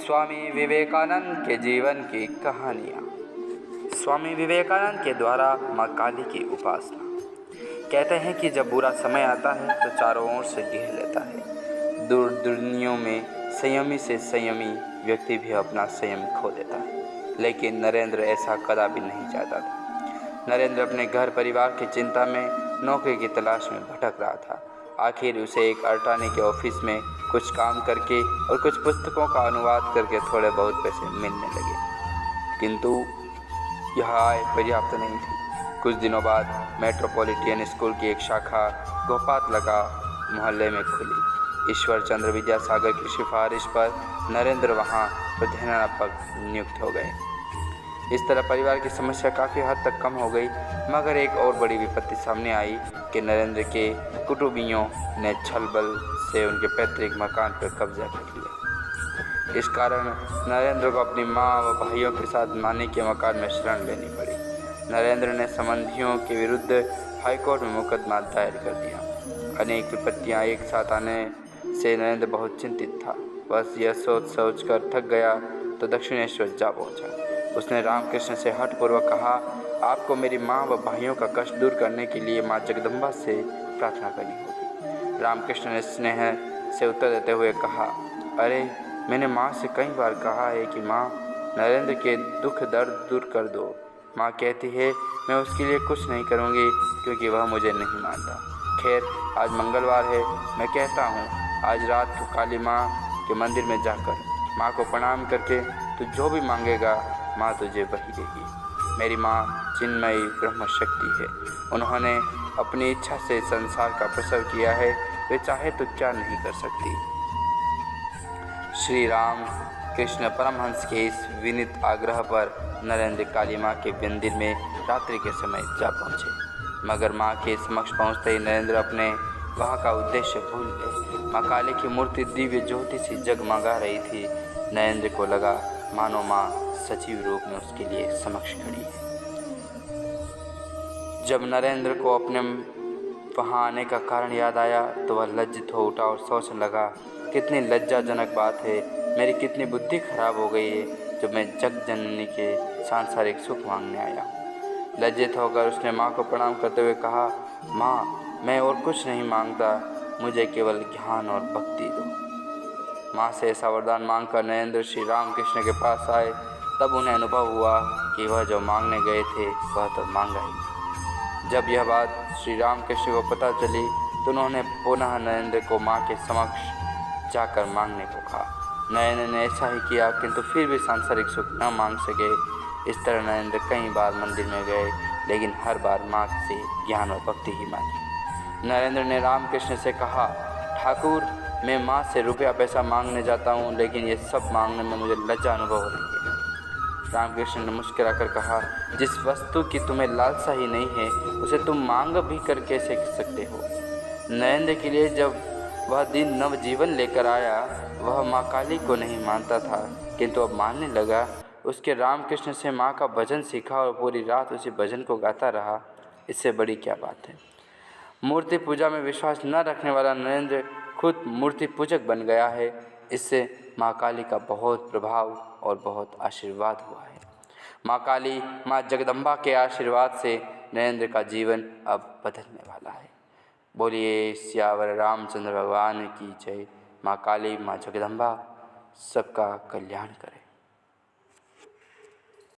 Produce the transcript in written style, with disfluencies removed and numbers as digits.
स्वामी विवेकानंद के जीवन की कहानियाँ। स्वामी विवेकानंद के द्वारा माँ काली की उपासना। कहते हैं कि जब बुरा समय आता है तो चारों ओर से घेर लेता है। दूर दुनियों में संयमी से संयमी व्यक्ति भी अपना संयम खो देता है, लेकिन नरेंद्र ऐसा कदापि नहीं चाहता था। नरेंद्र अपने घर परिवार की चिंता में नौकरी की तलाश में भटक रहा था। आखिर उसे एक अटार्नी के ऑफिस में कुछ काम करके और कुछ पुस्तकों का अनुवाद करके थोड़े बहुत पैसे मिलने लगे, किंतु यह आय पर्याप्त नहीं थी। कुछ दिनों बाद मेट्रोपॉलिटन स्कूल की एक शाखा गोपात लगा मोहल्ले में खुली। ईश्वर चंद्र विद्यासागर की सिफारिश पर नरेंद्र वहां प्रधानाध्यापक नियुक्त हो गए। इस तरह परिवार की समस्या काफ़ी हद तक कम हो गई, मगर एक और बड़ी विपत्ति सामने आई कि नरेंद्र के कुटुंबियों ने छल बल से उनके पैतृक मकान पर कब्जा कर लिया। इस कारण नरेंद्र को अपनी माँ व भाइयों के साथ नानी के मकान में शरण लेनी पड़ी। नरेंद्र ने संबंधियों के विरुद्ध हाईकोर्ट में मुकदमा दायर कर दिया। अनेक विपत्तियाँ एक साथ आने से नरेंद्र बहुत चिंतित था। बस यह सोच कर थक गया तो दक्षिणेश्वर जा पहुँचा। उसने रामकृष्ण से हठपूर्वक कहा, आपको मेरी माँ व भाइयों का कष्ट दूर करने के लिए माँ जगदम्बा से प्रार्थना करनी होगी। रामकृष्ण ने स्नेह से उत्तर देते हुए कहा, अरे मैंने माँ से कई बार कहा है कि माँ नरेंद्र के दुख दर्द दूर कर दो। माँ कहती है मैं उसके लिए कुछ नहीं करूँगी क्योंकि वह मुझे नहीं मानता। खैर आज मंगलवार है, मैं कहता हूँ आज रात को काली माँ के मंदिर में जाकर माँ को प्रणाम करके तू जो भी मांगेगा माँ तुझे वही देगी। मेरी माँ चिन्मयी ब्रह्म शक्ति है। उन्होंने अपनी इच्छा से संसार का प्रसव किया है, वे चाहे तो क्या नहीं कर सकती। श्री राम कृष्ण परमहंस के इस विनीत आग्रह पर नरेंद्र काली माँ के मंदिर में रात्रि के समय जा पहुँचे, मगर माँ के समक्ष पहुँचते ही नरेंद्र अपने वहाँ का उद्देश्य भूल गए। माँ काली की मूर्ति दिव्य ज्योति से जगमगा रही थी। नरेंद्र को लगा मानो माँ सजीव रूप में उसके लिए समक्ष खड़ी है। जब नरेंद्र को अपने वहाँ आने का कारण याद आया तो वह लज्जित हो उठा और सोचने लगा, कितनी लज्जाजनक बात है, मेरी कितनी बुद्धि खराब हो गई है जब मैं जग जननी के सांसारिक सुख मांगने आया हूँ। लज्जित होकर उसने माँ को प्रणाम करते हुए कहा, माँ मैं और कुछ नहीं मांगता, मुझे केवल ज्ञान और भक्ति दो। माँ से ऐसा वरदान मांगकर नरेंद्र श्री रामकृष्ण के पास आए। तब उन्हें अनुभव हुआ कि वह जो मांगने गए थे वह तो मांगा ही नहीं। जब यह बात श्री रामकृष्ण को पता चली तो उन्होंने पुनः नरेंद्र को माँ के समक्ष जाकर मांगने को कहा। नरेंद्र ने ऐसा ही किया, किंतु फिर भी सांसारिक सुख न मांग सके। इस तरह नरेंद्र कई बार मंदिर में गए, लेकिन हर बार माँ से ज्ञान और भक्ति ही मांगी। नरेंद्र ने रामकृष्ण से कहा, ठाकुर मैं माँ से रुपया पैसा मांगने जाता हूँ, लेकिन ये सब मांगने में मुझे लज्जा अनुभव हो रही है। रामकृष्ण ने मुस्कुराकर कहा, जिस वस्तु की तुम्हें लालसा ही नहीं है उसे तुम मांग भी कर कैसे सकते हो। नरेंद्र के लिए जब वह दिन नवजीवन लेकर आया, वह माँ काली को नहीं मानता था, किंतु अब मानने लगा। उसके रामकृष्ण से माँ का भजन सीखा और पूरी रात उसी भजन को गाता रहा। इससे बड़ी क्या बात है। मूर्ति पूजा में विश्वास न रखने वाला नरेंद्र खुद मूर्ति पूजक बन गया है। इससे माँ काली का बहुत प्रभाव और बहुत आशीर्वाद हुआ है। माँ काली माँ जगदम्बा के आशीर्वाद से नरेंद्र का जीवन अब बदलने वाला है। बोलिए सियावर रामचंद्र भगवान की जय। माँ काली माँ जगदम्बा सबका कल्याण करे।